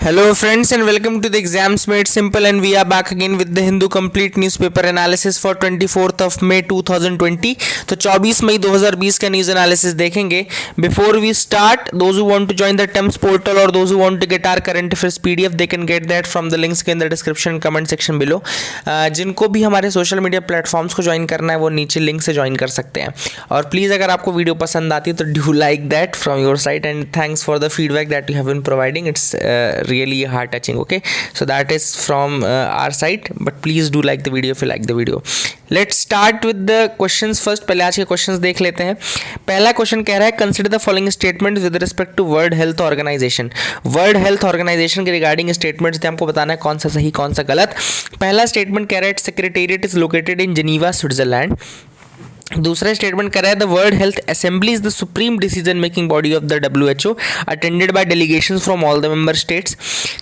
Hello friends and welcome to the Exams Made Simple, and we are back again with the Hindu Complete Newspaper Analysis for 24th of May 2020. तो 24 मई 2020 का news analysis देखेंगे. Before we start, those who want to join the TEMS portal or those who want to get our current affairs PDF, they can get that from the links in the description comment section below. जिनको भी हमारे social media platforms को join करना है वो नीचे link से join कर सकते हैं. और प्लीज़ अगर आपको वीडियो पसंद आती है तो do like that from your side, and thanks for the feedback that you have been providing. It's really heart touching. Okay, so that is from our side, but please do like the video if you like the video. Let's start with the questions first. पहले आज के questions देख लेते हैं. पहला question कह रहा है consider the following statement with respect to World Health Organization. World Health Organization के रिगार्डिंग स्टेटमेंट्स थे, हमको बताना है कौन सा सही कौन सा गलत. पहला स्टेटमेंट कह रहा है secretariat is located in Geneva Switzerland. दूसरा स्टेटमेंट कर रहा है the World Health Assembly is the supreme decision making body of the WHO attended by delegations from all the member states.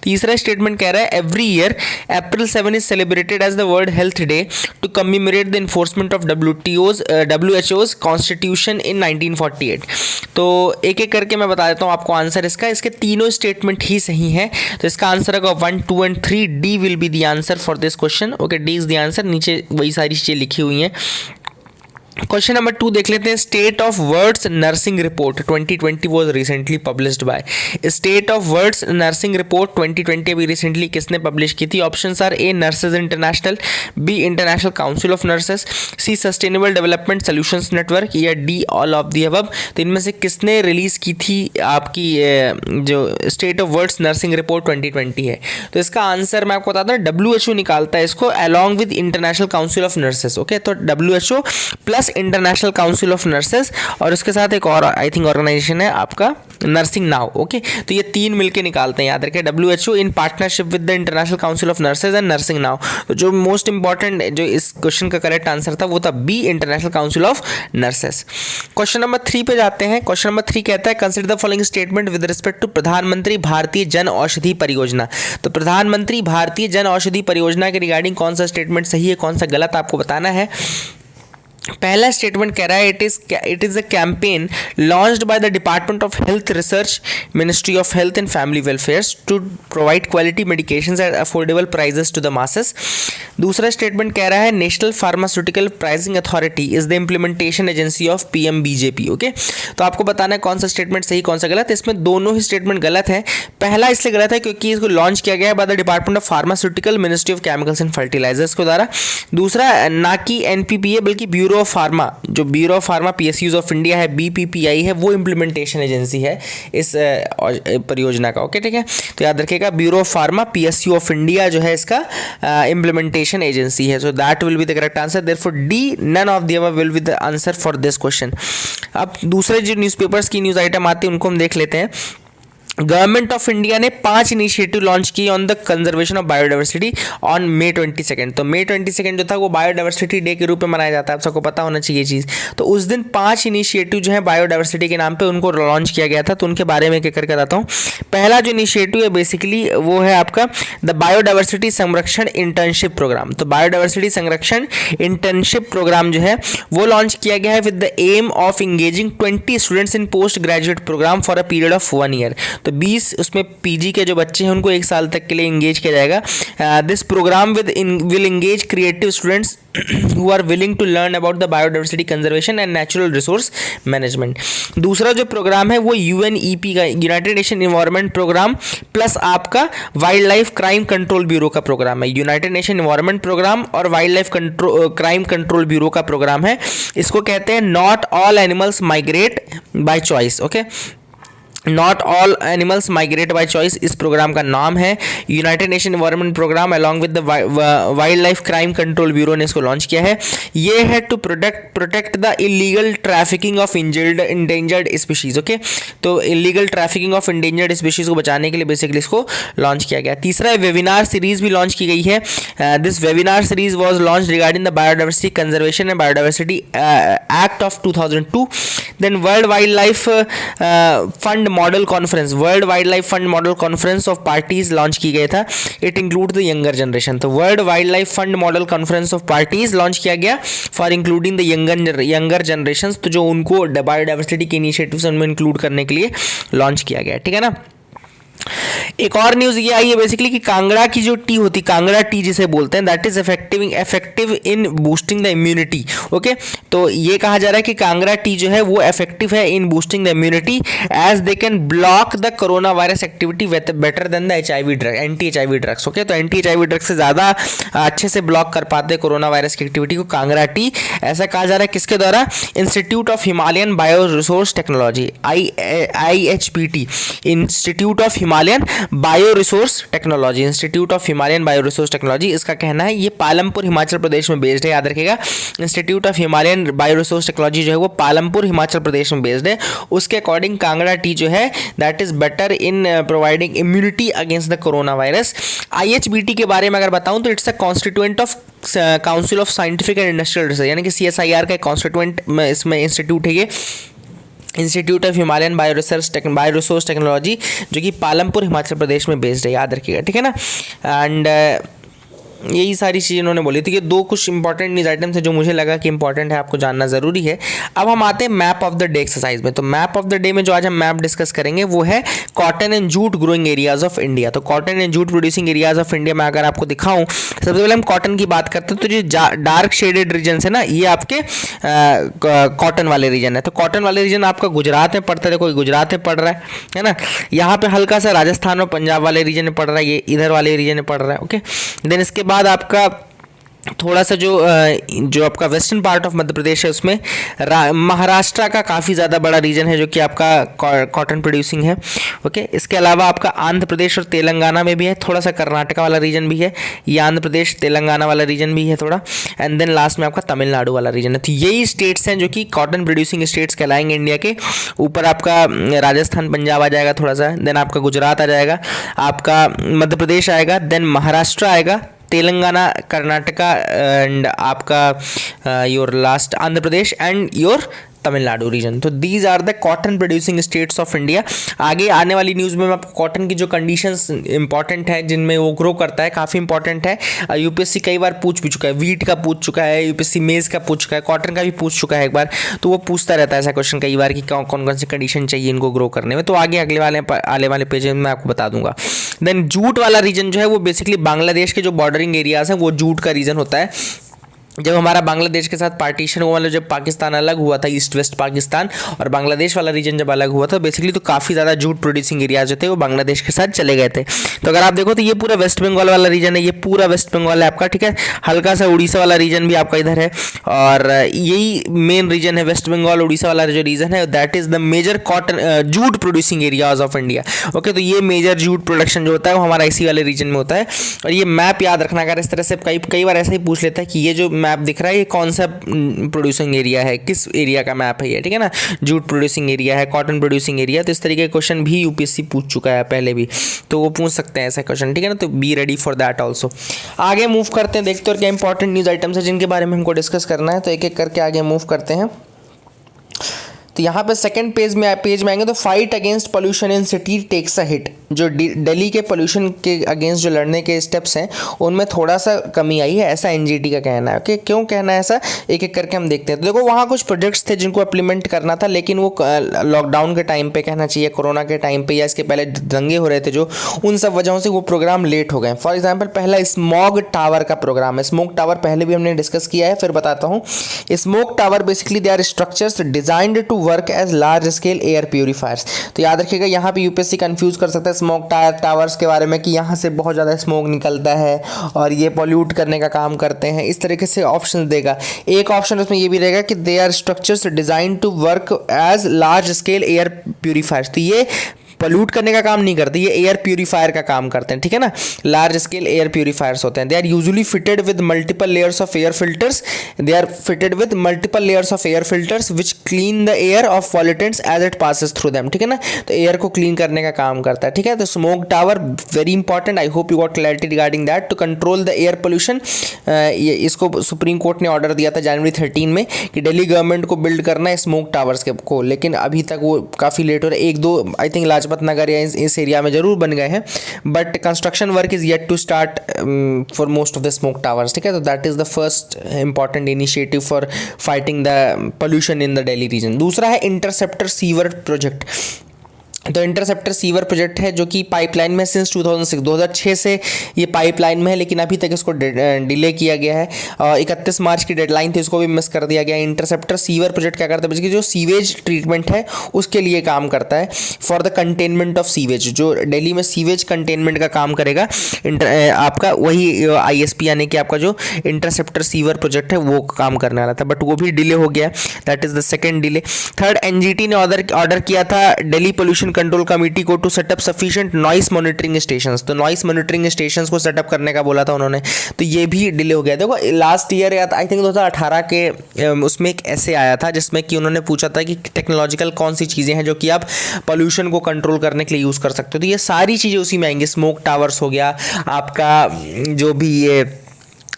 तीसरा स्टेटमेंट कह रहा है every year April 7 is celebrated as the World Health Day to commemorate the enforcement of WHO's constitution in 1948. तो एक एक करके मैं बता देता हूँ आपको आंसर इसका. इसके तीनों स्टेटमेंट ही सही हैं, तो इसका आंसर होगा 1, 2 and 3. D will be the answer for this question. Okay, D is the answer. नीचे वही सारी चीज़ें लिखी हुई हैं. क्वेश्चन नंबर 2 देख लेते हैं. State of world's nursing report 2020 was recently published by. State of world's nursing report 2020 अभी रिसेंटली किसने पब्लिश की थी? Options are A nurses international, B international council of nurses, C sustainable development solutions network, या D all of the above. तो इनमें से किसने release की थी आपकी जो state of world's nursing report 2020 है? तो इसका आंसर मैं आपको बताता हूँ, WHO निकालता है इसको along with international council of nurses. Okay, तो WHO plus international council of nurses और उसके साथ एक और आई थिंक ऑर्गेनाइजेशन है आपका नर्सिंग नाउ. ओके, तो ये तीन मिलके निकालते हैं. याद रखें WHO in partnership with the international council of nurses and nursing now. तो जो मोस्ट इंपॉर्टेंट जो इस क्वेश्चन का करेक्ट आंसर था वो था B international council of Nurses. Question number 3 पे जाते हैं. क्वेश्चन नंबर 3 कहता है consider the following statement with respect to प्रधानमंत्री भारतीय जन औषधि परियोजना. तो प्रधानमंत्री भारतीय जन औषधि परियोजना के रिगार्डिंग कौन सा स्टेटमेंट सही है कौन सा गलत आपको बताना है. पहला स्टेटमेंट कह रहा है it is a campaign launched by the Department of Health Research, Ministry of Health and Family Welfare to provide quality medications at affordable prices to the masses. दूसरा स्टेटमेंट कह रहा है National Pharmaceutical Pricing Authority is the implementation agency of PMBJP. Okay, तो आपको बताना है कौन सा स्टेटमेंट सही कौन सा गलत. इसमें दोनों ही स्टेटमेंट गलत है. पहला इसलिए गलत है क्योंकि इसको लॉन्च किया गया है by the Department of Pharmaceutical, Ministry of Chemicals and Fertilizers के द्वारा. दूसरा ना कि NPPA बल्कि ब्यूरो ऑफ फार्मा, जो Bureau of Pharma PSUs of India है BPPI है, वो इम्प्लीमेंटेशन एजेंसी है इस परियोजना का. ओके, ठीक है, तो याद रखिएगा Bureau of Pharma PSU of India जो है इसका इम्प्लीमेंटेशन एजेंसी है. So that will be the correct answer. Therefore D none of the above will be the answer for this question. अब दूसरे जो न्यूज़पेपर्स की न्यूज़ आइटम आती है उनको हम देख लेते हैं. गवर्नमेंट ऑफ इंडिया ने 5 इनिशिएटिव लॉन्च किए on the conservation of biodiversity on May 22. तो May 22 जो था वो बायोडाइवर्सिटी डे के रूप में मनाया जाता है, आप सबको पता होना चाहिए चीज़. तो उस दिन 5 इनिशिएटिव जो है बायोडाइवर्सिटी के नाम पे उनको लॉन्च किया गया था. तो उनके बारे में एक करके बताता हूँ. पहला जो इनिशिएटिव है बेसिकली वो है आपका द बायोडाइवर्सिटी संरक्षण इंटर्नशिप प्रोग्राम. तो बायोडाइवर्सिटी संरक्षण इंटर्नशिप प्रोग्राम जो है वो लॉन्च किया गया है with the aim of engaging 20 students in post graduate programme for a period of 1 year. तो 20 उसमें PG के जो बच्चे हैं उनको 1 साल तक के लिए इंगेज किया जाएगा. This programme will engage creative students who are willing to learn about the biodiversity conservation and natural resource management. दूसरा जो प्रोग्राम है वो UNEP का united nation environment programme plus आपका wildlife crime control bureau का programme है. United nation environment programme और wildlife crime control bureau का प्रोग्राम है. इसको कहते हैं not all animals migrate by choice. Okay, not all animals migrate by choice इस प्रोग्राम का नाम है. United nation environment programme along with the wildlife crime control bureau ने इसको लॉन्च किया है. ये है to protect the illegal trafficking of endangered species. Okay, तो illegal trafficking of endangered species को बचाने के लिए बेसिकली इसको लॉन्च किया गया. तीसरा वेबिनार सीरीज भी लॉन्च की गई है. This webinar series was launch regarding the biodiversity conservation and biodiversity act of 2002. Then world wild life fund model conference, world wild life fund model conference of parties launch की गया था. It include the younger generation. तो world wild life fund model conference of parties launch किया गया for including the younger generation. तो जो उनको biodiversity के इनिशिएटिव्स उनमें इंक्लूड करने के लिए लॉन्च किया गया. ठीक है ना. एक और न्यूज ये आई है बेसिकली कि कांगड़ा की जो टी होती, कांगड़ा टी जिसे बोलते हैं, that is effective in boosting the immunity. Okay, तो ये कहा जा रहा है कि कांगड़ा टी जो है वो इफेक्टिव है in boosting the immunity as they can block the corona virus activity better than the HIV drug, anti HIV drugs. Okay, तो एंटी HIV ड्रग से ज़्यादा अच्छे से ब्लॉक कर पाते हैं कोरोना वायरस की एक्टिविटी को कांगड़ा टी। ऐसा कहा जा रहा है किसके द्वारा? Institute of Himalayan bio resource technology, IHBT, institute of Himalayan bio resource technology, institute of Himalayan bio resource technology, इसका कहना है। ये पालमपुर हिमाचल प्रदेश में बेस्ड है, याद रखिएगा। Institute of Himalayan bio resource technology जो है वो पालमपुर हिमाचल प्रदेश में बेस्ड है। उसके अकॉर्डिंग कांगड़ा टी जो है that is better in providing immunity against the corona virus. IHBT के बारे में अगर बताऊं तो it's a constituent of council of scientific and industrial research, यानी कि CSIR का कॉन्स्टिट्यूएंट इसमें इंस्टीट्यूट है ये, institute of Himalayan bio resource technology, जो कि पालमपुर हिमाचल प्रदेश में बेस्ड है, याद रखिएगा, ठीक है ना। एंड यही सारी चीज़ें इन्होंने बोली थी। कि दो कुछ इंपॉर्टेंट न्यूज़ आइटम्स है जो मुझे लगा कि इंपॉर्टेंट है, आपको जानना ज़रूरी है। अब हम आते हैं map of the day exercise में। तो मैप ऑफ द डे में जो आज हम मैप डिस्कस करेंगे वो है cotton and jute growing areas of India. तो cotton and jute producing areas of India में अगर आपको दिखाऊं, सबसे पहले हम कॉटन की बात करते हैं। तो जो डार्क शेडेड रीजन है ना, ये आपके कॉटन वाले रीजन है। तो कॉटन वाले रीजन आपका गुजरात में पड़ता है, कोई गुजरात में पड़ रहा है ना। यहाँ पे हल्का सा राजस्थान और पंजाब वाले रीजन में पड़ रहा है, ये इधर वाले रीजन में पड़ रहा है। ओके, देन इसके बाद आपका थोड़ा सा जो आपका western part of Madhya Pradesh है उसमें महाराष्ट्र का काफ़ी ज़्यादा बड़ा रीजन है जो कि आपका कॉटन प्रोड्यूसिंग है। ओके, इसके अलावा आपका आंध्र प्रदेश और तेलंगाना में भी है, थोड़ा सा कर्नाटका वाला रीजन भी है, ये आंध्र प्रदेश तेलंगाना वाला रीजन भी है थोड़ा, एंड देन लास्ट में आपका तमिलनाडु वाला रीजन है। तो यही स्टेट्स हैं जो कि कॉटन प्रोड्यूसिंग स्टेट्स कहलाएंगे इंडिया के। ऊपर आपका राजस्थान पंजाब आ जाएगा थोड़ा सा, देन आपका गुजरात आ जाएगा, आपका मध्य प्रदेश आएगा, देन महाराष्ट्र आएगा, तेलंगाना, कर्नाटका एंड आपका your last Andhra Pradesh and your Tamil Nadu region. तो these are the cotton producing states of India. आगे आने वाली न्यूज़ में मैं आपको कॉटन की जो कंडीशंस इंपॉर्टेंट है जिनमें वो ग्रो करता है, काफ़ी इंपॉर्टेंट है। यूपीएससी कई बार पूछ भी चुका है, वीट का पूछ चुका है, यूपीएससी मेज का पूछ चुका है, कॉटन का भी पूछ चुका है एक बार। तो वो पूछता रहता है ऐसा क्वेश्चन कई बार कि कौन कौन सी कंडीशन चाहिए इनको ग्रो करने में। तो आगे आने वाले पेज में मैं आपको बता दूंगा। देन जूट वाला रीजन जो है वो बेसिकली बांग्लादेश के जो बॉर्डरिंग एरियाज हैं वो जूट का रीजन होता है। जब हमारा बांग्लादेश के साथ पार्टीशन हुआ, मतलब जब पाकिस्तान अलग हुआ था, ईस्ट वेस्ट पाकिस्तान, और बांग्लादेश वाला रीजन जब अलग हुआ था, बेसिकली तो काफ़ी ज़्यादा जूट प्रोड्यूसिंग एरियाज जो थे वो बांग्लादेश के साथ चले गए थे। तो अगर आप देखो तो ये पूरा वेस्ट बंगाल वाला रीजन है, ये पूरा वेस्ट बंगाल है आपका, ठीक है। हल्का सा उड़ीसा वाला रीजन भी आपका इधर है, और यही मेन रीजन है वेस्ट बंगाल उड़ीसा वाला जो रीजन है, that is the major cotton jute producing areas of India. Okay, तो ये मेजर जूट प्रोडक्शन जो होता है वो हमारा इसी वाले रीजन में होता है। और ये मैप याद रखना, अगर इस तरह से कई बार ऐसा ही पूछ लेता है कि ये जो मैप दिख रहा है ये कौन सा प्रोड्यूसिंग एरिया है, किस एरिया का मैप है ये, ठीक है ना। जूट प्रोड्यूसिंग एरिया है, कॉटन प्रोड्यूसिंग एरिया। तो इस तरीके के क्वेश्चन भी यूपीएससी पूछ चुका है पहले भी, तो वो पूछ सकते हैं ऐसा क्वेश्चन, ठीक है ना। तो be ready for that also. आगे मूव करते हैं, देखते हैं और क्या इंपॉर्टेंट न्यूज़ आइटम्स है जिनके बारे में हमको डिस्कस करना है। तो एक एक करके आगे मूव करते हैं। तो यहाँ पे सेकंड पेज में आएंगे तो fight against pollution in city takes a hit. जो दिल्ली के पोल्यूशन के अगेंस्ट जो लड़ने के स्टेप्स हैं उनमें थोड़ा सा कमी आई है, ऐसा एनजीटी का कहना है। ओके, क्यों कहना है ऐसा, एक एक करके हम देखते हैं। तो देखो, वहाँ कुछ प्रोजेक्ट्स थे जिनको इम्प्लीमेंट करना था, लेकिन वो लॉकडाउन के टाइम पे, कहना चाहिए कोरोना के टाइम पे, या इसके पहले दंगे हो रहे थे जो, उन सब वजहों से वो प्रोग्राम लेट हो गए। फॉर एग्जाम्पल, पहला स्मॉग टावर का प्रोग्राम है। स्मोक टावर पहले भी हमने डिस्कस किया है, फिर बताता हूँ। Smoke tower basically they are structures designed to work as large scale air purifiers. तो याद रखिएगा, यहाँ पे यूपीएससी कंफ्यूज कर सकता है स्मोक टावर्स के बारे में कि यहाँ से बहुत ज़्यादा स्मोक निकलता है और ये पॉल्यूट करने का काम करते हैं, इस तरीके से ऑप्शन देगा। एक ऑप्शन उसमें ये भी रहेगा कि they are structures design to work as large scale air purifiers. तो ये पॉल्यूट करने का काम नहीं करते, ये एयर प्यूरीफायर का काम करते हैं, ठीक है ना। लार्ज स्केल एयर प्यूरीफायर्स होते हैं। They are usually fitted with multiple layers of air filters. They are fitted with multiple layers of air filters which clean the air of pollutants as it passes through them, ठीक है ना। तो air को clean करने का काम करता है, ठीक है। तो smoke tower very important, I hope you got clarity regarding that. To control the air pollution, इसको सुप्रीम कोर्ट ने ऑर्डर दिया था जनवरी 13 में कि दिल्ली गवर्नमेंट को बिल्ड करना है स्मोक टावर्स को, लेकिन अभी तक वो काफ़ी लेट हो रहा है। एक दो आई थिंक लाजपत नगर या इस एरिया में जरूर बन गए हैं, but construction work is yet to start for most of the smoke towers, ठीक है। तो that is the first important initiative for fighting the pollution in the Delhi region. दूसरा है इंटरसेप्टर सीवर प्रोजेक्ट। तो इंटरसेप्टर सीवर प्रोजेक्ट है जो कि pipeline में सिंस 2006 से ये पाइपलाइन में है, लेकिन अभी तक इसको डिले किया गया है। 31 मार्च की डेडलाइन थी, इसको भी मिस कर दिया गया। इंटरसेप्टर सीवर प्रोजेक्ट क्या करता है, बेसिकली जो सीवेज ट्रीटमेंट है उसके लिए काम करता है, for the containment of sewage. जो दिल्ली में सीवेज कंटेनमेंट का काम करेगा आपका वही ISP यानी कि आपका जो इंटरसेप्टर सीवर प्रोजेक्ट है वो काम करने वाला था, बट वो भी डिले हो गया। That is the second delay. Third, NGT ने ऑर्डर किया था दिल्ली पोल्यूशन कंट्रोल कमेटी को to set up sufficient noise monitoring stations. तो नॉइस मॉनिटरिंग स्टेशंस को सेटअप करने का बोला था उन्होंने, तो ये भी डिले हो गया। देखो लास्ट ईयर या आई थिंक 2018 के उसमें एक ऐसे आया था जिसमें कि उन्होंने पूछा था कि टेक्नोलॉजिकल कौन सी चीज़ें हैं जो कि आप पोल्यूशन को कंट्रोल करने के लिए यूज़ कर सकते हो। तो ये सारी चीज़ें उसी में आएंगी। स्मोक टावर्स हो गया आपका, जो भी ये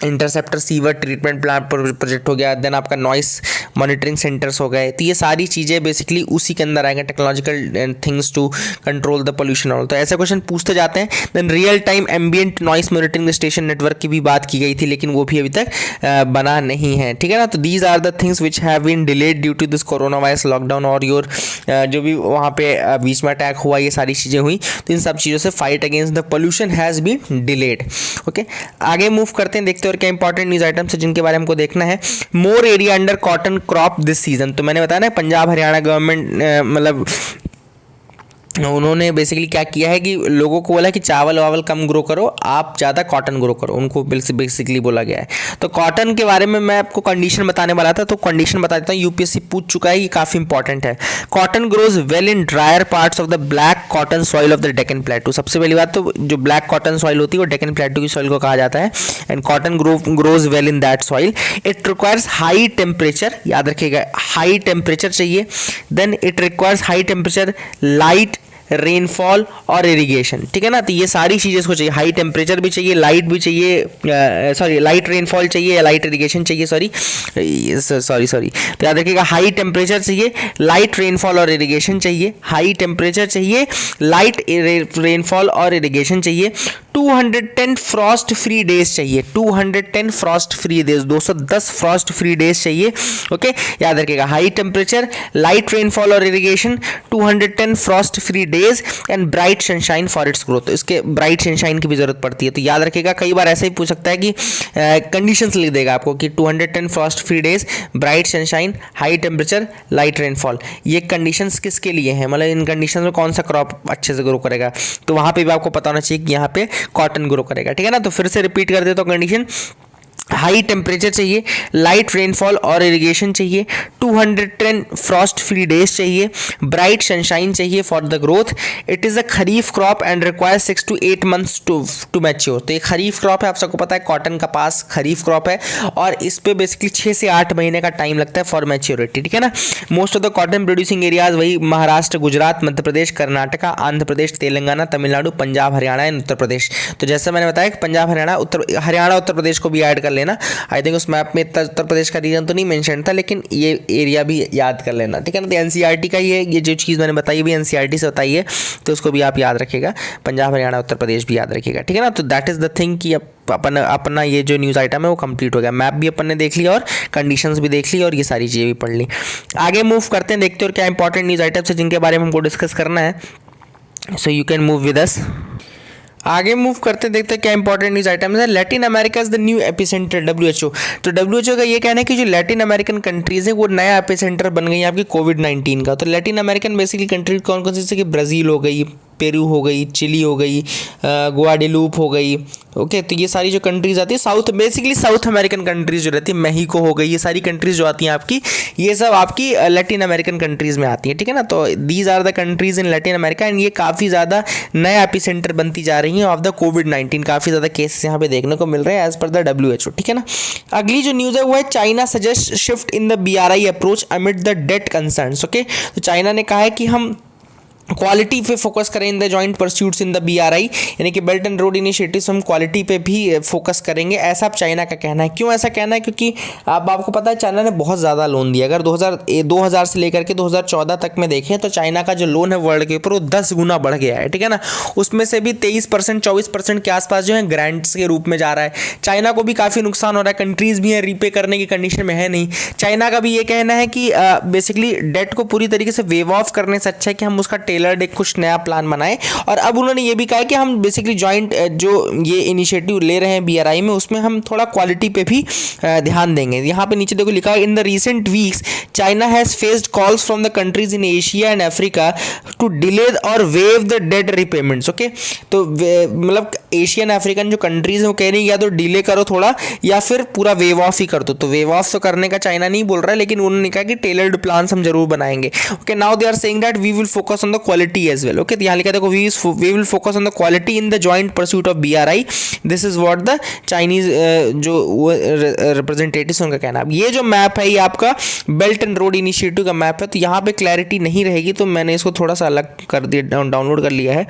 interceptor sewer treatment plant project हो गया, देन आपका नॉइस मॉनिटरिंग सेंटर्स हो गए। तो ये सारी चीज़ें बेसिकली उसी के अंदर आएंगे, technological things to control the pollution all. तो ऐसे क्वेश्चन पूछते जाते हैं। Then real time ambient noise monitoring station network की भी बात की गई थी, लेकिन वो भी अभी तक बना नहीं है, ठीक है ना। तो these are the things which have been delayed due to this corona virus lockdown और योर जो भी वहाँ पे बीच में अटैक हुआ, ये सारी चीज़ें हुई। तो इन सब चीज़ों से fight against the pollution has been delayed. Okay, आगे मूव करते हैं, देखते हैं और क्या इंपॉर्टेंट न्यूज़ आइटम्स है जिनके बारे में हमको देखना है। More area under cotton crop this season. तो मैंने बताया ना पंजाब हरियाणा गवर्नमेंट मतलब उन्होंने बेसिकली क्या किया है कि लोगों को बोला कि चावल वावल कम ग्रो करो, आप ज़्यादा कॉटन ग्रो करो, उनको बेसिकली बोला गया है। तो कॉटन के बारे में मैं आपको कंडीशन बताने वाला था, तो कंडीशन बता देता हूँ। यूपीएससी पूछ चुका है, ये काफ़ी इंपॉर्टेंट है। Cotton grows well in dryer parts of the black cotton soil of the Deccan प्लेटू। सबसे पहली बात तो जो ब्लैक कॉटन सॉइल होती है वो डेक्कन प्लेटू की सॉइल को कहा जाता है, and cotton grows well in that soil. It requires high temperature, याद रखिएगा हाई टेम्परेचर चाहिए। Then it requires high temperature, light rainfall और इरिगेशन, ठीक है ना। तो ये सारी चीज़ें इसको चाहिए, हाई टेम्परेचर भी चाहिए, लाइट भी चाहिए, सॉरी लाइट रेनफॉल चाहिए या लाइट इरिगेशन चाहिए, सॉरी। तो याद रखिएगा हाई टेम्परेचर चाहिए, लाइट रेनफॉल और इरिगेशन चाहिए। हाई टेम्परेचर चाहिए, लाइट रेनफॉल और इरिगेशन चाहिए। 210 फ्रॉस्ट फ्री डेज चाहिए, 210 frost free days, 210 frost free days चाहिए। ओके, याद रखिएगा हाई टेम्परेचर, लाइट रेनफॉल और irrigation, 210 frost free days and bright sunshine for its growth. तो इसके ब्राइट सनशाइन की भी जरूरत पड़ती है। तो याद रखिएगा कई बार ऐसे ही पूछ सकता है कि कंडीशंस लिख देगा आपको कि 210 frost free days, bright sunshine, high temperature, light rainfall. ये कंडीशंस किसके लिए हैं, मतलब इन कंडीशंस में कौन सा क्रॉप अच्छे से ग्रो करेगा। तो वहाँ पे भी आपको पता होना चाहिए कि यहाँ पे कॉटन ग्रो करेगा, ठीक है ना। तो फिर से रिपीट कर देता हूँ कंडीशन। हाई टेम्परेचर चाहिए, लाइट रेनफॉल और इरिगेशन चाहिए, 210 फ्रॉस्ट फ्री डेज चाहिए, ब्राइट सनशाइन चाहिए for the growth. It is a kharif crop and requires 6 to 8 months to mature. तो ये खरीफ क्रॉप है, आप सबको पता है कॉटन कपास खरीफ क्रॉप है, और इस पे बेसिकली 6 से 8 महीने का टाइम लगता है फॉर मैच्योरिटी, ठीक है ना। Most of the cotton producing areas वही महाराष्ट्र, गुजरात, मध्य प्रदेश, कर्नाटका, आंध्र प्रदेश, तेलंगाना, तमिलनाडु, पंजाब, हरियाणा एंड उत्तर प्रदेश। तो जैसे मैंने बताया कि पंजाब, हरियाणा, उत्तर प्रदेश को भी ऐड कर लेना। आई थिंक उस मैप में उत्तर प्रदेश का रीजन तो नहीं मेंशन था, लेकिन ये एरिया भी याद कर लेना, ठीक है ना। तो एनसीईआरटी का ही है, ये जो चीज़ मैंने बताई भी एनसीईआरटी से बताई है, तो उसको भी आप याद रखिएगा। पंजाब, हरियाणा, उत्तर प्रदेश भी याद रखिएगा, ठीक है ना। तो दैट इज़ द थिंग कि अपना ये जो न्यूज़ आइटम है वो कंप्लीट हो गया। मैप भी अपन ने देख लिया और कंडीशंस भी देख ली और ये सारी चीज़ें भी पढ़ ली। आगे मूव करते हैं, देखते हैं और क्या इंपॉर्टेंट न्यूज़ आइटम्स है जिनके बारे में हमको डिस्कस करना है। So you can move with us. आगे मूव करते देखते हैं क्या इंपॉर्टेंट न्यूज़ आइटम्स है। Latin America is the new epicentre WHO। तो WHO का ये कहना है कि जो लैटिन अमेरिकन कंट्रीज है वो नया एपिसेंटर बन गई है आपकी कोविड-19 का। तो लैटिन अमेरिकन बेसिकली कंट्रीज कौन कौन सी, जैसे कि ब्राज़ील हो गई, पेरू हो गई, चिली हो गई, ग्वाडेलूप हो गई। ओके, तो ये सारी जो कंट्रीज आती है साउथ अमेरिकन कंट्रीज जो रहती है, मेहिको हो गई, ये सारी कंट्रीज जो आती हैं आपकी, ये सब आपकी लैटिन अमेरिकन कंट्रीज में आती है, ठीक है ना। तो these are the countries in Latin America and ये काफ़ी ज़्यादा नया एपिसेंटर बनती जा रही हैं ऑफ द कोविड-19। काफ़ी ज़्यादा केसेस यहाँ पे देखने को मिल रहे हैं एज पर द WHO, ठीक है ना। अगली जो न्यूज़ है वो है China suggest shift in the BRI approach amid the debt concerns. Okay, तो चाइना ने कहा है कि हम क्वालिटी पे फोकस करें in the joint pursuits in the BRI, यानी कि बेल्ट एंड रोड इनिशिएटिव्स, हम क्वालिटी पे भी फोकस करेंगे, ऐसा अब चाइना का कहना है। क्यों ऐसा कहना है, क्योंकि अब आपको पता है चाइना ने बहुत ज़्यादा लोन दिया। अगर 2000 से लेकर के 2014 तक में देखें तो चाइना का जो लोन है वर्ल्ड के ऊपर वो 10 गुना बढ़ गया है, ठीक है ना। उसमें से भी 23% 24% के आसपास जो है ग्रांट्स के रूप में जा रहा है। चाइना को भी काफ़ी नुकसान हो रहा है, कंट्रीज़ भी हैं रीपे करने की कंडीशन में है नहीं। चाइना का भी ये कहना है कि बेसिकली डेट को पूरी तरीके से वेव ऑफ करने से अच्छा है कि हम उसका टेल टेलर्ड एक कुछ नया प्लान बनाए। और अब उन्होंने ये भी कहा है कि हम बेसिकली जॉइंट जो ये इनिशिएटिव ले रहे हैं BRI में, उसमें हम थोड़ा क्वालिटी पे भी ध्यान देंगे। यहाँ पे नीचे देखो लिखा है, in the recent weeks China has faced calls from the countries in Asia and Africa to delay or waive the debt repayments. Okay, तो मतलब एशियन अफ्रीकन जो कंट्रीज हैं वो कह रही है या तो डिले करो थोड़ा या फिर पूरा वेव ऑफ ही कर दो। तो वेव ऑफ तो करने का चाइना नहीं बोल रहा है, लेकिन उन्होंने कहा कि टेलर्ड प्लान हम जरूर बनाएंगे। Okay, now they are saying that we will focus on the quality as well. Okay, यहाँ लिखा देखो, we will focus on the quality in the joint pursuit of BRI। This is what the Chinese जो representatives उनका कहना है। ये जो map है ये आपका बेल्ट एंड रोड इनिशिएटिव का मैप है, तो यहाँ पे क्लैरिटी नहीं रहेगी, तो मैंने इसको थोड़ा सा अलग कर दिया, डाउनलोड कर लिया है।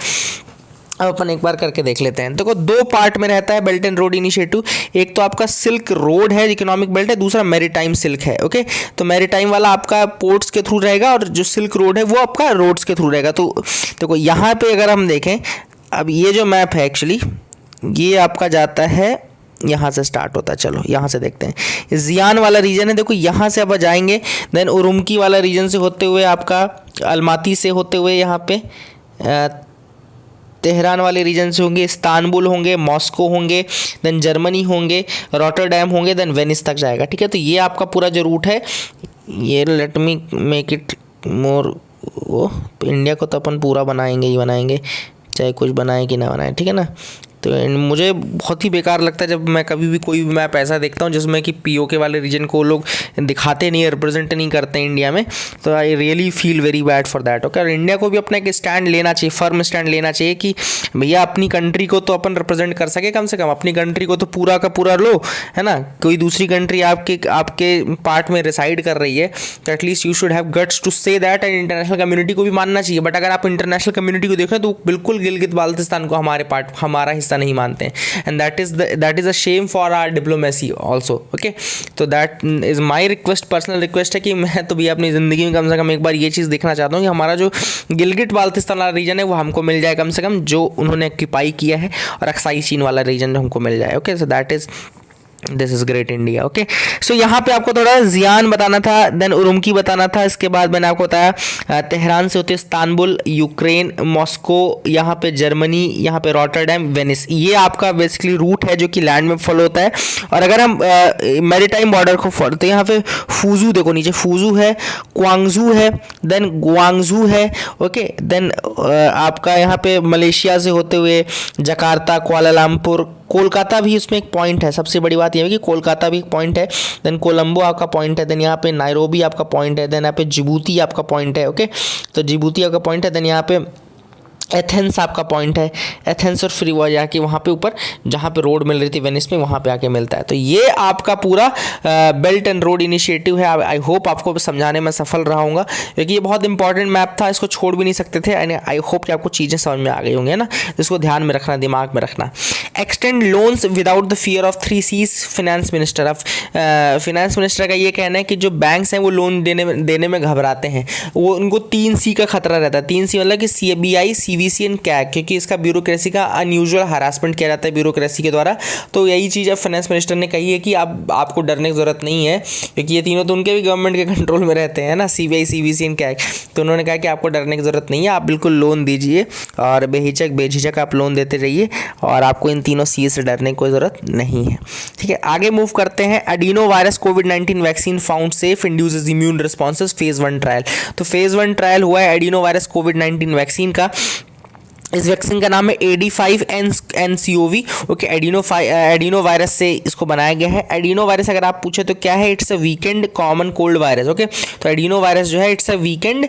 अब अपन एक बार करके देख लेते हैं। देखो दो पार्ट में रहता है बेल्ट एंड रोड इनिशिएटिव। एक तो आपका सिल्क रोड है, इकोनॉमिक बेल्ट है, दूसरा मैरीटाइम सिल्क है। ओके, तो मैरीटाइम वाला आपका पोर्ट्स के थ्रू रहेगा और जो सिल्क रोड है वो आपका रोड्स के थ्रू रहेगा। तो देखो यहाँ पे अगर हम देखें, अब ये जो मैप है एक्चुअली ये आपका जाता है, यहाँ से स्टार्ट होता है। चलो यहाँ से देखते हैं, जियान वाला रीजन है, देखो यहाँ से अब जाएंगे, देन उरुमकी वाला रीजन से होते हुए आपका अलमाती से होते हुए यहाँ पे तेहरान वाले रीजन से होंगे, इस्तांबुल होंगे, मॉस्को होंगे, देन जर्मनी होंगे, रॉटरडैम होंगे, देन वेनिस तक जाएगा। ठीक है, तो ये आपका पूरा जो रूट है ये, let me make it more, वो इंडिया को तो अपन पूरा बनाएंगे ही बनाएंगे, चाहे कुछ बनाए कि ना बनाए। ठीक है ना, तो मुझे बहुत ही बेकार लगता है जब मैं कभी भी कोई भी मैप ऐसा देखता हूँ जिसमें कि POK वाले रीजन को लोग दिखाते नहीं है, रिप्रेजेंट नहीं करते हैं इंडिया में, तो I really feel very bad for that. Okay, और इंडिया को भी अपना एक स्टैंड लेना चाहिए, फर्म स्टैंड लेना चाहिए कि भैया अपनी कंट्री को तो अपन रिप्रेजेंट कर सके, कम से कम अपनी कंट्री को तो पूरा का पूरा लो, है ना। कोई दूसरी कंट्री आपके पार्ट में रिसाइड कर रही है तो at least you should have guts to say that, and international community को भी मानना चाहिए। बट अगर आप इंटरनेशनल कम्युनिटी को देखें तो बिल्कुल गिलगित बाल्टिस्तान को हमारा हिस्सा नहीं मानते हैं, and that is a shame for our diplomacy also. Okay, तो that is my request, personal request है कि मैं तो भी अपनी ज़िंदगी में कम से कम एक बार ये चीज़ देखना चाहता हूँ कि हमारा जो गिलगिट बाल्टिस्तान वाला रीजन है वो हमको मिल जाए, कम से कम जो उन्होंने ऑक्यूपाई किया है, और अक्साई चीन वाला रीजन हमको मिल जाए। Okay, so that is this is great India. Okay, so यहाँ पे आपको थोड़ा जियान बताना था, देन उरुमकी बताना था, इसके बाद मैंने आपको बताया तेहरान से होते इस्तांबुल, यूक्रेन, मॉस्को, यहाँ पे जर्मनी, यहाँ पे रॉटरडैम, वेनिस। ये आपका बेसिकली रूट है जो कि लैंड में फॉलो होता है। और अगर हम मैरीटाइम बॉर्डर को फॉलो, तो यहाँ पे फूजू, देखो नीचे फूजू है, क्वांगजू है, देन गुआंगजू है। ओके, देन आपका यहाँ पे मलेशिया से होते हुए जकार्ता, कुआलालंपुर, कोलकाता भी इसमें एक पॉइंट है। सबसे बड़ी बात यह है कि कोलकाता भी एक पॉइंट है, देन कोलंबो आपका पॉइंट है, देन यहाँ पे नायरोबी आपका पॉइंट है, देन यहाँ पे जिबूती आपका पॉइंट है। ओके, तो जिबूती आपका पॉइंट है, देन यहाँ पे एथेंस आपका पॉइंट है, एथेंस और फ्री हुआ जाके वहाँ पे ऊपर जहाँ पे रोड मिल रही थी वेनिस में, वहाँ पे आके मिलता है। तो ये आपका पूरा बेल्ट एंड रोड इनिशिएटिव है। आई होप आपको समझाने में सफल रहा हूँगा, क्योंकि ये बहुत इंपॉर्टेंट मैप था, इसको छोड़ भी नहीं सकते थे, एंड आई होप कि आपको चीज़ें समझ में आ गई होंगी, है ना। इसको ध्यान में रखना, दिमाग में रखना। Extend loans without the fear of 3 C's, finance minister. अब फाइनेंस मिनिस्टर का ये कहना है कि जो बैंक्स हैं वो लोन देने में घबराते हैं, वो उनको 3 C का खतरा रहता है। 3 C मतलब कि CBI, CVC एंड कैग, क्योंकि इसका ब्यूरोक्रेसी का अनयूजुअल हरासमेंट किया जाता है ब्यूरोक्रेसी के द्वारा। तो यही चीज़ अब फाइनेंस मिनिस्टर ने कही है कि अब आपको डरने की ज़रूरत नहीं है, क्योंकि ये तीनों तो उनके भी गवर्नमेंट के कंट्रोल में रहते हैं ना, CBI, CVC एंड कैग। तो उन्होंने कहा कि आपको डरने की ज़रूरत नहीं है, आप बिल्कुल लोन दीजिए और बेझिझक आप लोन देते रहिए, और आपको इन तीनों C से डरने की कोई ज़रूरत नहीं है। ठीक है, आगे मूव करते हैं। एडिनो वायरस कोविड-19 vaccine found safe, induces immune responses, phase 1 trial. तो फेज़ 1 ट्रायल हुआ है एडिनो वायरस कोविड-19 वैक्सीन का। इस वैक्सीन का नाम है AD5NCOV। ओके, एडिनो वायरस से इसको बनाया गया है। एडिनो वायरस अगर आप पूछे तो क्या है, it's a weakened common cold virus. Okay, तो एडिनो वायरस जो है इट्स अ वीकेंड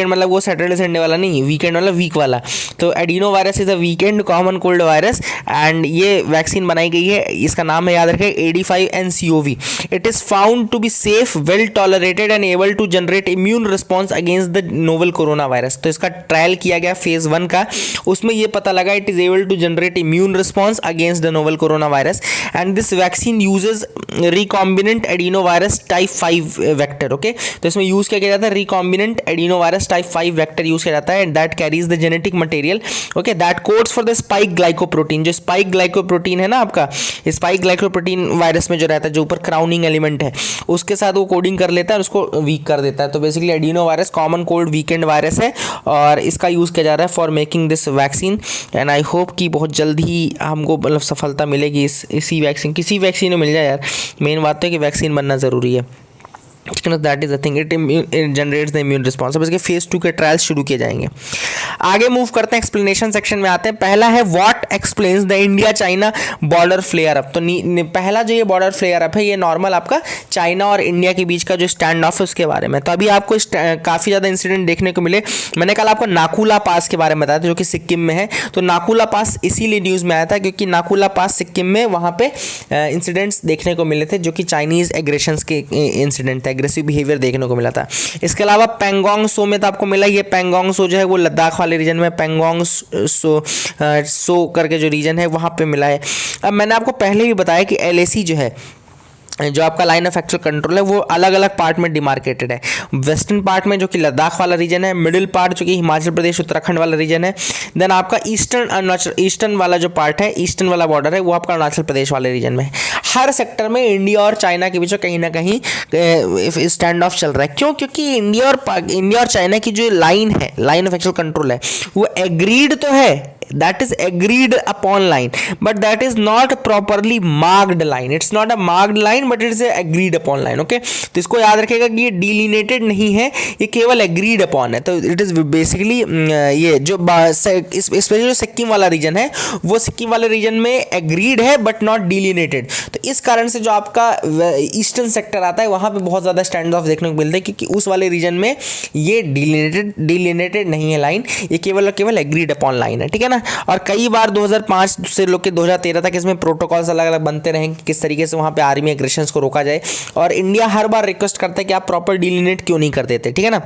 मतलब वो सैटरडे संडे वाला नहीं, वीकेंड वाला, वीक वाला। तो adenovirus is a weakened common cold virus, and ये वैक्सीन बनाई गई है। इसका नाम है, याद रखें, AD5NCOV। It is found to be safe, well tolerated and able to generate immune response against the novel corona virus. तो इसका ट्रायल किया गया फेज़ 1 का, का, उसमें ये पता लगा it is able to generate immune response against the novel corona virus and this vaccine uses recombinant adenovirus type 5 vector. Okay, तो इसमें यूज क्या किया जाता है, recombinant adenovirus type 5 vector use किया जाता है and that carries the genetic material okay that codes for the spike glycoprotein. जो स्पाइक ग्लाइकोप्रोटीन है ना आपका, स्पाइक ग्लाइकोप्रोटीन वायरस में जो रहता है, जो ऊपर क्राउनिंग एलिमेंट है, उसके साथ वो कोडिंग कर लेता है और उसको वीक कर देता है। तो basically adeno virus common cold weekend virus है और इसका यूज किया जा रहा है for making this vaccine and I hope कि बहुत जल्द ही हमको मतलब सफलता मिलेगी इसी वैक्सीन, किसी वैक्सीन में मिल जाए यार। मेन बात तो है कि वैक्सीन बनना ज़रूरी है। That is the thing, it generates the immune response. अब इसके फेज 2 के ट्रायल्स शुरू किए जाएंगे। आगे मूव करते हैं, एक्सप्लेनेशन सेक्शन में आते हैं। पहला है what explains the India China border flare up. तो पहला जो ये बॉर्डर फ्लेयर अप है ये नॉर्मल आपका चाइना और इंडिया के बीच का जो स्टैंड ऑफ है उसके बारे में। तो अभी आपको काफ़ी ज़्यादा इंसिडेंट देखने को मिले। मैंने कल आपको नाकुला पास के बारे में बताया था जो कि सिक्किम में है। तो नाकुला पास इसीलिए न्यूज़ में आया था क्योंकि नाकुला पास सिक्किम में वहाँ पे इंसिडेंट्स देखने को मिले थे जो कि चाइनीज़ एग्रेशंस के इंसिडेंट थे, एग्रेसिव बिहेवियर देखने को मिला था। इसके अलावा पेंगोंग सो में तो आपको मिला, ये पेंगोंग सो जो है वो लद्दाख वाले रीजन में पेंगोंग सो करके जो रीजन है वहाँ पे मिला है। अब मैंने आपको पहले भी बताया कि LAC जो है, जो आपका लाइन ऑफ एक्चुअल कंट्रोल है, वो अलग अलग पार्ट में डिमार्केटेड है। वेस्टर्न पार्ट में जो कि लद्दाख वाला रीजन है, मिडिल पार्ट जो कि हिमाचल प्रदेश उत्तराखंड वाला रीजन है, देन आपका ईस्टर्न वाला जो पार्ट है, ईस्टर्न वाला बॉर्डर है, वो आपका अरुणाचल प्रदेश वाले रीजन में है। हर सेक्टर में इंडिया और चाइना के बीच में कहीं ना कहीं स्टैंड ऑफ चल रहा है। क्यों? क्योंकि इंडिया और चाइना की जो लाइन है, लाइन ऑफ एक्चुअल कंट्रोल है, वो एग्रीड तो है, that is agreed upon line but that is not properly marked line, it's not a marked line but it is a agreed upon line। okay, तो इसको याद रखिएगा कि ये डिलिनेटेड नहीं है, ये केवल agreed upon है। तो it is basically ये जो इसमें जो सिक्किम वाला रीजन है वो सिक्किम वाले रीजन में agreed है but not delineated। तो इस कारण से जो आपका ईस्टर्न सेक्टर आता है वहाँ पे बहुत ज़्यादा स्टैंड ऑफ देखने को मिलते हैं क्योंकि उस वाले रीजन में ये डिलिनेटेड नहीं है लाइन, ये केवल agreed upon लाइन है। ठीक है ना। और कई बार 2005 से लेकर 2013 तक इसमें प्रोटोकॉल्स अलग अलग बनते रहे कि किस तरीके से वहाँ पे आर्मी एग्रेशंस को रोका जाए और इंडिया हर बार रिक्वेस्ट करता है कि आप प्रॉपर डिलिनेट क्यों नहीं कर देते। ठीक है ना।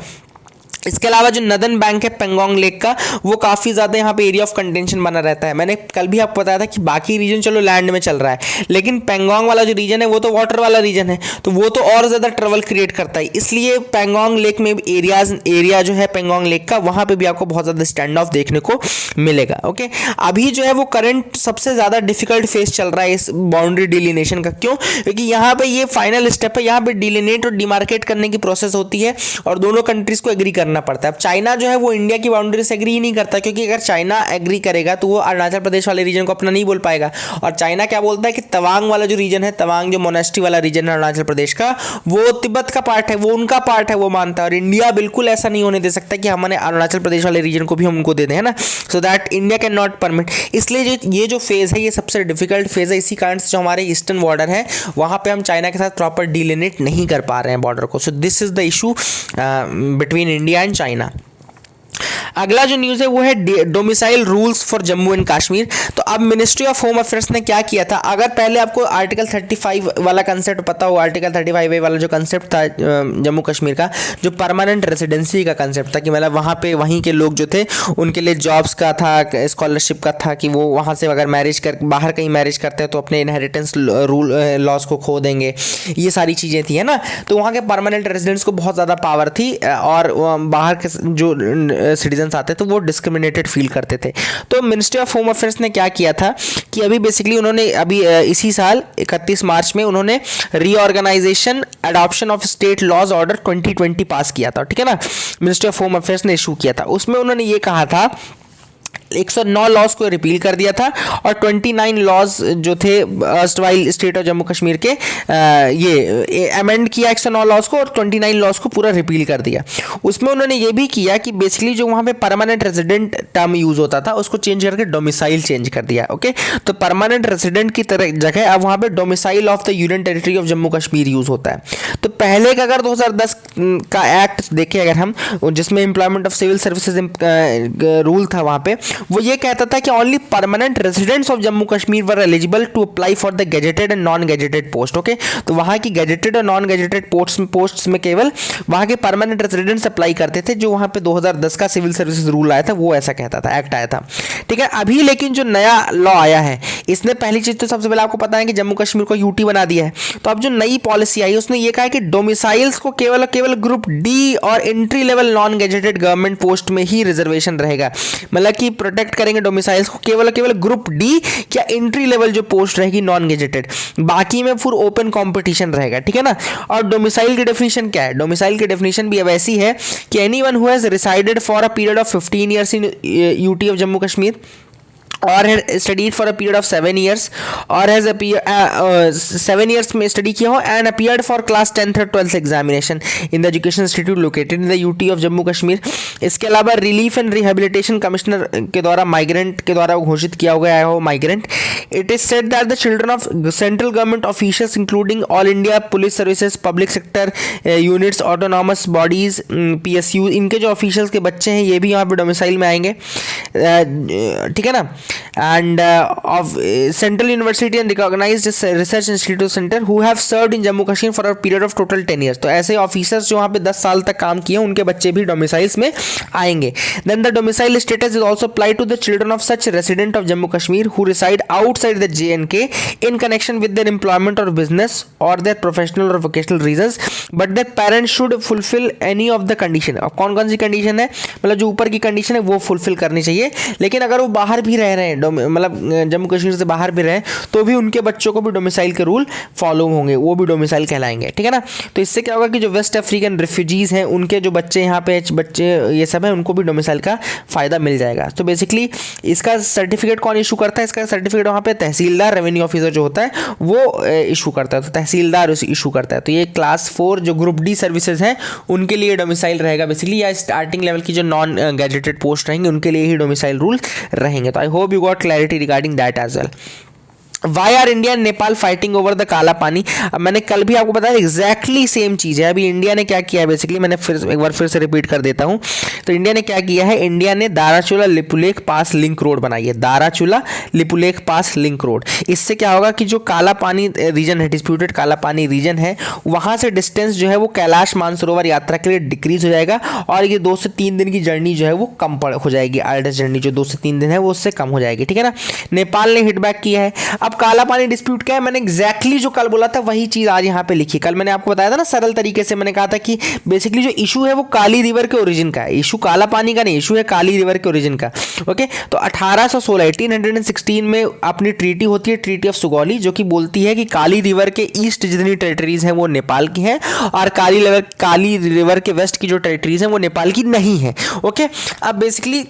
इसके अलावा जो नदन बैंक है पेंगोंग लेक का, वो काफ़ी ज़्यादा यहाँ पे एरिया ऑफ कंटेंशन बना रहता है। मैंने कल भी आपको बताया था कि बाकी रीजन चलो लैंड में चल रहा है, लेकिन पेंगोंग वाला जो रीजन है वो तो वाटर वाला रीजन है, तो वो तो और ज़्यादा ट्रबल क्रिएट करता है। इसलिए पेंगोंग लेक में एरिया जो है पेंगोंग लेक का, वहाँ पर भी आपको बहुत ज़्यादा स्टैंड ऑफ देखने को मिलेगा। ओके, अभी जो है वो करंट सबसे ज़्यादा डिफिकल्ट फेज चल रहा है इस बाउंड्री डिलिनेशन का। क्यों? क्योंकि यहाँ पर ये फाइनल स्टेप है, यहाँ पर डिलिनेट और डिमार्केट करने की प्रोसेस होती है और दोनों कंट्रीज़ को एग्री करना पड़ता है। अब चाइना जो है वो इंडिया की बाउंड्री से एग्री ही नहीं करता क्योंकि अगर चाइना एग्री करेगा तो वो अरुणाचल प्रदेश वाले रीजन को अपना नहीं बोल पाएगा। और चाइना क्या बोलता है कि तवांग वाला जो रीजन है, तवांग जो मोनेस्ट्री वाला रीजन है अरुणाचल प्रदेश का, वो तिब्बत का पार्ट है, वो उनका पार्ट है, वो मानता है। और इंडिया बिल्कुल ऐसा नहीं होने दे सकता कि हमने अरुणाचल प्रदेश वाले रीजन को भी हम उनको दे दें, है ना। So that India can not permit. इसलिए ये जो फेज़ है ये सबसे डिफिकल्ट फेज़ है। इसी कारण से जो हमारे ईस्टर्न बॉर्डर है वहाँ पर हम चाइना के साथ प्रॉपर डिलिनेट नहीं कर पा रहे हैं बॉर्डर को। So this is the issue between India and China. अगला जो न्यूज़ है वो है domicile rules for Jammu and Kashmir. तो अब मिनिस्ट्री ऑफ होम अफेयर्स ने क्या किया था, अगर पहले आपको आर्टिकल 35 वाला कंसेप्ट पता हो, आर्टिकल 35A वाला जो कंसेप्ट था जम्मू कश्मीर का, जो परमानेंट रेजिडेंसी का कंसेप्ट था कि मतलब वहाँ पे वहीं के लोग जो थे उनके लिए जॉब्स का था, स्कॉलरशिप का था कि वो वहाँ से अगर मैरिज कर बाहर कहीं मैरिज करते हैं तो अपने इनहेरिटेंस रूल लॉज को खो देंगे, ये सारी चीज़ें थी, है ना। तो वहाँ के परमानेंट रेजिडेंट्स को बहुत ज़्यादा पावर थी और बाहर के जो सिटीजन आते तो वो डिस्क्रिमिनेटेड फील करते थे। तो मिनिस्ट्री ऑफ होम अफेयर्स ने क्या किया था कि अभी बेसिकली उन्होंने अभी इसी साल 31 मार्च में उन्होंने reorganization adoption of state laws order 2020 pass किया था। ठीक है ना। मिनिस्ट्री ऑफ होम अफेयर्स ने इशू किया था, उसमें उन्होंने ये कहा था 109 लॉज को रिपील कर दिया था और 29 लॉज जो थे अर्स्टवाइल स्टेट और जम्मू कश्मीर के ये अमेंड किया 109 लॉज को और 29 लॉज को पूरा रिपील कर दिया। उसमें उन्होंने ये भी किया कि बेसिकली जो वहाँ पे परमानेंट रेजिडेंट टर्म यूज़ होता था उसको चेंज करके डोमिसाइल चेंज कर दिया। ओके, तो परमानेंट रेजिडेंट की तरह जगह अब वहाँ पे domicile of the union territory of Jammu Kashmir use होता है। तो पहले का अगर 2010 का एक्ट देखें अगर हम, जिसमें employment of civil services rule था वहाँ पे, वो ये कहता था कि only permanent residents of Jammu Kashmir were eligible to apply for the gazetted and non gazetted post. Okay, तो वहाँ की गेजेटेड और नॉन गेजेटेड पोस्ट्स में केवल वहाँ के परमानेंट रेजिडेंट्स अप्लाई करते थे। जो वहाँ पे 2010 का सिविल सर्विसेज रूल आया था वो ऐसा कहता था, एक्ट आया था, ठीक है। अभी लेकिन जो नया लॉ आया है इसने पहली चीज तो सबसे पहले आपको पता है कि जम्मू कश्मीर को यूटी बना दिया है। तो अब जो नई पॉलिसी आई उसने ये कहा है कि डोमिसाइल्स को केवल ग्रुप डी और entry level non gazetted government post में ही रिजर्वेशन रहेगा। मतलब कि प्रोटेक्ट करेंगे डोमिसाइल्स को केवल ग्रुप डी या एंट्री लेवल जो पोस्ट रहेगी नॉन गेजेटेड, बाकी में फिर ओपन कंपटीशन रहेगा, ठीक है ना। और डोमिसाइल की डेफिनेशन क्या है? डोमिसाइल की डेफिनेशन भी अब ऐसी है कि anyone who has resided for a period of 15 years in UT of Jammu Kashmir और had studied for a period of 7 years और has 7 years में स्टडी किया हो and appeared for class 10th और 12th examination in the education institute located in the UT of Jammu Kashmir. इसके अलावा relief and rehabilitation commissioner के द्वारा माइग्रेंट के द्वारा घोषित किया गया हो migrant. It is said that the children of central government officials including all India police services, public sector units, autonomous bodies, PSU, इनके जो ऑफिशियल्स के बच्चे हैं ये भी यहाँ पे डोमिसाइल में आएंगे, ठीक है ना। and of Central University and recognized research institute center who have served in Jammu Kashmir for a period of total 10 years। तो ऐसे ऑफिसर्स जो वहाँ पे 10 साल तक काम किए उनके बच्चे भी डोमिसाइल्स में आएंगे। Then the domicile status is also applied to the children of such resident of Jammu Kashmir who reside outside the JNK in connection with their employment or business or their professional or vocational reasons, but their parents should fulfill any of the condition। अब कौन कौन सी condition है? मतलब जो ऊपर की condition है वो फुलफिल करनी चाहिए, लेकिन अगर वो बाहर भी रह रहे हैं, मतलब जम्मू कश्मीर से बाहर भी रहे तो भी उनके बच्चों को भी डोमिसाइल के रूल फॉलो होंगे, वो भी डोमिसाइल कहलाएंगे, ठीक है ना। तो इससे क्या होगा कि जो वेस्ट अफ्रीकन रिफ्यूजीज हैं उनके जो बच्चे यहाँ पे बच्चे ये सब है उनको भी डोमिसाइल का फ़ायदा मिल जाएगा। तो बेसिकली इसका सर्टिफिकेट कौन इशू करता है? इसका सर्टिफिकेट वहाँ पे तहसीलदार, रेवेन्यू ऑफिसर जो होता है वो इशू करता है, तो तहसीलदार इशू करता है। तो ये क्लास 4 जो ग्रुप डी सर्विसेज हैं उनके लिए डोमिसाइल रहेगा बेसिकली, या स्टार्टिंग लेवल की जो नॉन गैजेटेड पोस्ट रहेंगे उनके लिए ही डोमिसाइल रूल रहेंगे। तो I hope you got clarity regarding that as well. Why are India and Nepal fighting over the Kala Pani? अब मैंने कल भी आपको बताया एग्जैक्टली सेम चीज़ है। अभी इंडिया ने क्या किया है बेसिकली, मैंने एक बार फिर से रिपीट कर देता हूँ। तो इंडिया ने क्या किया है, इंडिया ने दाराचूला लिपुलेख पास लिंक रोड बनाई है, दाराचूला लिपुलेख पास लिंक रोड। इससे क्या होगा कि जो काला पानी रीजन है, डिस्प्यूटेड काला पानी रीजन है, वहाँ से डिस्टेंस जो है वो कैलाश मानसरोवर यात्रा के लिए डिक्रीज हो जाएगा और ये 2 से 3 दिन की जर्नी जो है वो कम हो जाएगी। आर्डर जर्नी जो 2 से 3 दिन है वो उससे कम हो जाएगी, ठीक है ना। नेपाल ने हिटबैक किया है। अब काला पानी डिस्प्यूट क्या है, मैंने एग्जैक्टली जो कल बोला था वही चीज आज यहाँ पे लिखी। कल मैंने आपको बताया था ना सरल तरीके से, मैंने कहा था कि बेसिकली जो इशू है वो काली रिवर के ओरिजिन का है, इशू काला पानी का नहीं, इशू है काली रिवर के ओरिजिन का। ओके, तो 1816 में अपनी ट्रीटी होती है, ट्रीटी ऑफ सुगौली, जो कि बोलती है कि काली रिवर के ईस्ट जितनी टेरिटरीज हैं वो नेपाल की हैं और काली रिवर के वेस्ट की जो टेरिटरीज हैं वो नेपाल की नहीं है। ओके, अब बेसिकली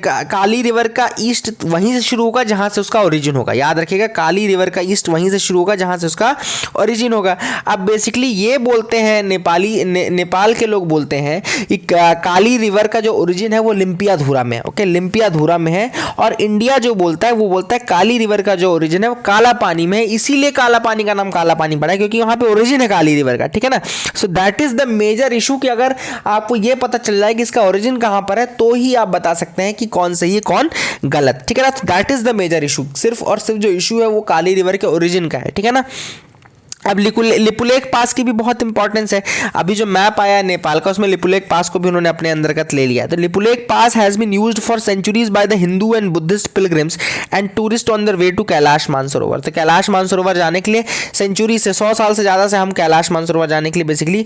काली रिवर का ईस्ट वहीं से शुरू होगा जहां से उसका ओरिजिन होगा, याद रखिएगा, काली रिवर का ईस्ट वहीं से शुरू होगा जहां से उसका ओरिजिन होगा। अब बेसिकली ये बोलते हैं नेपाल के लोग बोलते हैं कि काली रिवर का जो ओरिजिन है वो लिम्पियाधुरा में है। ओके, लिम्पियाधुरा में है, और इंडिया जो बोलता है वो बोलता है काली रिवर का जो ओरिजिन है वो काला पानी में है, इसीलिए काला पानी का नाम काला पानी पड़ा है क्योंकि वहां पे ओरिजिन है काली रिवर का, ठीक है ना। So that is the major issue कि अगर आपको ये पता चल जाए कि इसका ओरिजिन कहां पर है तो ही आप बता सकते हैं कि कौन सही है कौन गलत, ठीक है ना। That is the major issue, सिर्फ और सिर्फ जो इशू है वो काली रिवर के ओरिजिन का है, ठीक है ना। अब लिपुलेख पास की भी बहुत इंपॉर्टेंस है। अभी जो मैप आया है नेपाल का उसमें लिपुलेख पास को भी उन्होंने अपने अंतर्गत ले लिया। तो Lipulekh pass has been used for centuries by the Hindu and Buddhist pilgrims and tourist on their way to Kailash Mansarovar. तो कैलाश मानसरोवर जाने के लिए सेंचुरी से 100 साल से ज़्यादा से हम कैलाश मानसरोवर जाने के लिए बेसिकली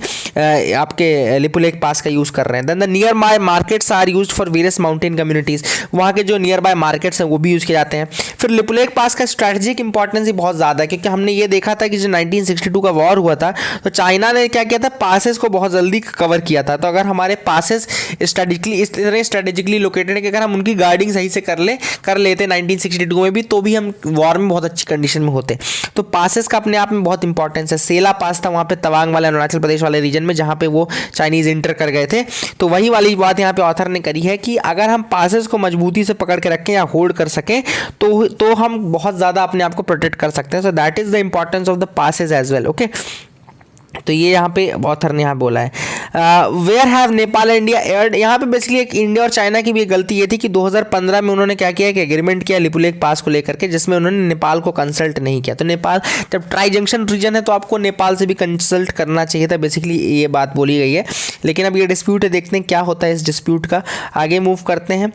आपके लिपुलेख पास का यूज़ कर रहे हैं। Then the nearby markets are used for various mountain communities, वहाँ के जो नियर बाय मार्केट्स हैं वो भी यूज़ किए जाते हैं। फिर लिपुलेख पास का स्ट्रैटेजिक इंपॉर्टेंस ही बहुत ज़्यादा है क्योंकि हमने ये देखा था कि जो 1962 का वॉर हुआ था तो चाइना ने क्या किया था, पासेस को बहुत जल्दी कवर किया था। तो अगर हमारे पासेस स्ट्रेटेजिकली इस तरह स्ट्रेटेजिकली लोकेटेड है कि अगर हम उनकी गार्डिंग सही से कर लेते 1962 में भी, तो भी हम वॉर में बहुत अच्छी कंडीशन में होते। तो पासेस का अपने आप में बहुत इंपॉर्टेंस है। सेला पास था वहाँ पे तवांग वाले अरुणाचल प्रदेश वाले रीजन में जहाँ पे वो चाइनीज इंटर कर गए थे। तो वही वाली बात यहाँ पे ऑथर ने करी है कि अगर हम पासेस को मजबूती से पकड़ के रखें या होल्ड कर सकें तो हम बहुत ज़्यादा अपने आप को प्रोटेक्ट कर सकते हैं। So that is the importance of the passes as well. Okay, तो ये यहाँ पे ऑथर ने यहाँ बोला है where have Nepal India erred. यहाँ पे बेसिकली एक इंडिया और चाइना की भी एक गलती ये थी कि 2015 में उन्होंने क्या किया कि एग्रीमेंट किया लिपुलेख पास को लेकर के, जिसमें उन्होंने नेपाल को कंसल्ट नहीं किया। तो नेपाल जब ट्राई जंक्शन रीजन है तो आपको नेपाल से भी कंसल्ट करना चाहिए था, बेसिकली ये बात बोली गई है। लेकिन अब ये डिस्प्यूट है, देखते हैं क्या होता है इस डिस्प्यूट का। आगे मूव करते हैं।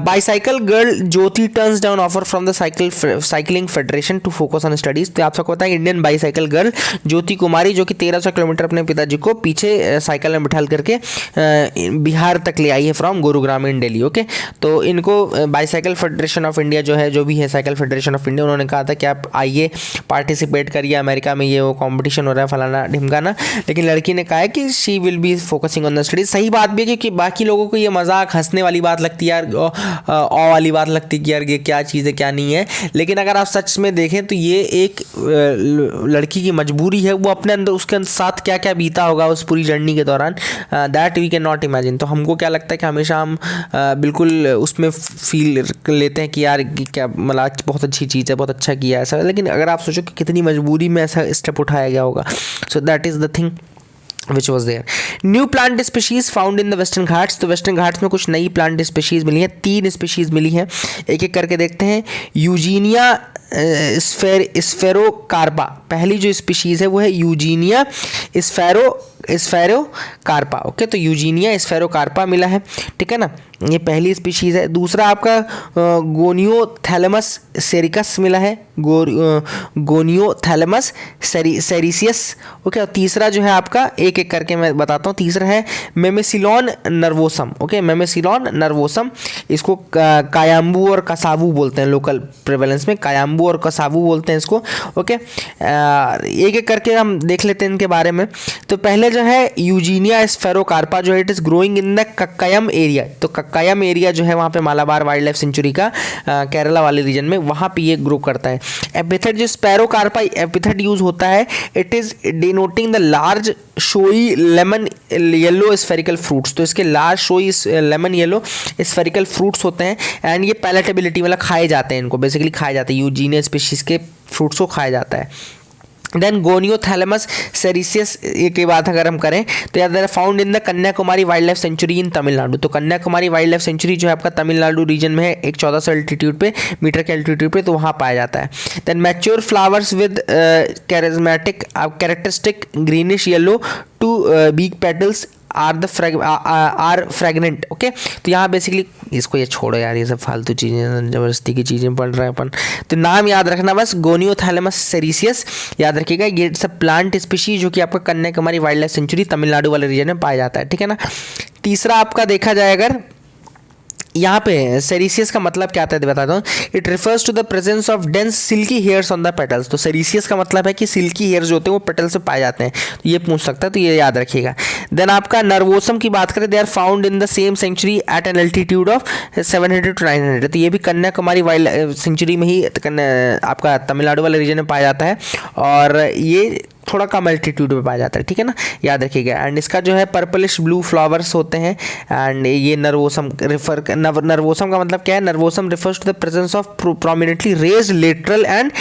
Bicycle girl Jyoti turns down offer from the cycling federation to focus on studies. तो आप सबको पता है Indian bicycle girl Jyoti Kumari जो कि 1300 किलोमीटर अपने पिताजी को पीछे साइकिल में बिठाल करके बिहार तक ले आई है from Gurugram in Delhi. Okay, तो इनको बाईसाइकिल फेडरेशन ऑफ इंडिया जो है, जो भी है साइकिल फेडरेशन ऑफ इंडिया, उन्होंने कहा था कि आप आइए पार्टिसिपेट करिए, अमेरिका में ये वो कंपटीशन हो रहा है फलाना ढिमकाना। लेकिन लड़की ने कहा है कि she will be focusing on the studies. सही बात भी है क्योंकि बाकी लोगों को ये मजाक हंसने वाली बात लगती है यार, वाली बात लगती है कि यार ये क्या चीज़ है क्या नहीं है। लेकिन अगर आप सच में देखें तो ये एक लड़की की मजबूरी है, वो अपने अंदर उसके साथ क्या क्या बीता होगा उस पूरी जर्नी के दौरान, that we can not imagine. तो हमको क्या लगता है कि हमेशा हम बिल्कुल उसमें फील लेते हैं कि यार क्या मतलब बहुत अच्छी चीज़ है, बहुत अच्छा किया ऐसा। लेकिन अगर आप सोचो कि कितनी मजबूरी में ऐसा स्टेप उठाया गया होगा, so that is the thing which was there. New plant species found in the western Ghats. तो वेस्टर्न घाट्स में कुछ नई प्लांट स्पीशीज़ मिली हैं, 3 स्पीशीज़ मिली हैं, एक एक करके देखते हैं। यूजीनिया स्फेरोकार्पा, पहली जो स्पीशीज़ है वो है यूजीनिया स्फेरोकार्पा। ओके, तो यूजीनिया स्फेरोकार्पा मिला है, ठीक है ना, ये पहली स्पीशीज़ है। दूसरा आपका गोनियोथैलेमस सेरिकस मिला है, गोनियोथैलेमस सेरिसियस। ओके, और तीसरा जो है आपका एक एक करके मैं बताता हूँ। तीसरा है मेमेसिलॉन नर्वोसम। ओके, मेमेसिलॉन नर्वोसम, इसको कायाम्बू और कसावू बोलते हैं, लोकल प्रेवेलेंस में कायाम्बू और कसावू बोलते हैं इसको। ओके, एक एक करके हम देख लेते हैं इनके बारे में। तो पहले जो है यूजीनिया स्फेरोकार्पा जो है it is growing in the Kakkayam area. तो कक्कायम एरिया जो है वहाँ पे मालाबार वाइल्ड लाइफ सेंचुरी का केरला वाले रीजन में, वहाँ पे ये ग्रो करता है। एपिथेट जो स्पैरोकार्पा एपिथेट यूज होता है, it is denoting the large showy lemon yellow spherical fruits. तो इसके large showy lemon yellow spherical fruits होते हैं एंड ये पैलेटेबिलिटी मतलब खाए जाते हैं, इनको बेसिकली खाए जाते हैं, यूजीनिया स्पीशीज़ के फ्रूट्स को खाया जाता है। देन गोनियोथैलेमस सेरिसियस की बात अगर हम करें तो याद found in the Kanyakumari wild life sanctuary in Tamil Nadu. तो कन्याकुमारी वाइल्ड लाइफ सेंचुरी जो है आपका तमिलनाडु रीजन में है, एक 1400 एल्टीट्यूड पे मीटर के एल्टीट्यूड पे, तो वहाँ पाया जाता है। Then mature flowers with characteristic greenish yellow to beige petals are fragrant. Okay, तो यहाँ बेसिकली इसको ये छोड़ो यार, ये सब फालतू चीज़ें ज़बरदस्ती की चीज़ें पढ़ रहे हैं अपन। तो नाम याद रखना बस, गोनियोथैलेमस सेरिसियस याद रखिएगा। ये सब प्लांट स्पीशीज जो कि आपका Kanyakumari wild life century Tamil Nadu वाले रीजन में पाया जाता है, ठीक है ना। तीसरा आपका देखा जाए अगर यहाँ पे सेरिसियस का मतलब क्या आता है बताता हूँ। It refers to the presence of dense silky hairs on the petals. तो सेरिसियस का मतलब है कि सिल्की हेयर्स जो होते हैं वो पेटल से पाए जाते हैं, तो ये पूछ सकता है, तो ये याद रखिएगा। देन आपका नर्वोसम की बात करें, they are found in the same sanctuary at an altitude of 700 to 900। तो ये भी कन्याकुमारी वाइल्ड सेंचुरी में ही आपका तमिलनाडु वाले रीजन में पाया जाता है और ये थोड़ा कम एल्टीट्यूड में पाया जाता है, ठीक है ना, याद रखिएगा। एंड इसका जो है पर्पलिश ब्लू फ्लावर्स होते हैं एंड ये नर्वोसम नर्वोसम का मतलब क्या है, nervosum refers to the presence of prominently raised lateral and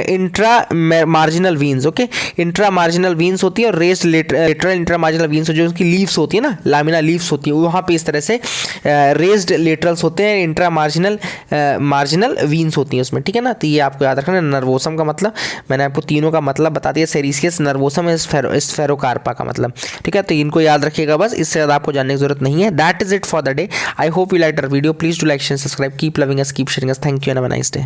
intra marginal veins. Okay, intra marginal veins होती है और raised lateral intra marginal veins जो उसकी लीव्स होती है ना, लामिना लीव्स होती है, वहाँ पे इस तरह से रेज्ड लेटरल्स होते हैं, इंट्रा मार्जिनल वीन्स होती हैं उसमें, ठीक है ना। तो ये आपको याद रखना। नर्वोसम का मतलब मैंने आपको तीनों का मतलब बता दिया, सेरिसियस, नर्वोसम, स्फेरोकार्पा का मतलब, ठीक है। तो इनको याद रखिएगा बस, इससे ज़्यादा आपको जानने की जरूरत नहीं है। That is it for the day. I hope you like our video. Please do like share subscribe. Keep loving us, keep sharing us. Thank you and have a nice day.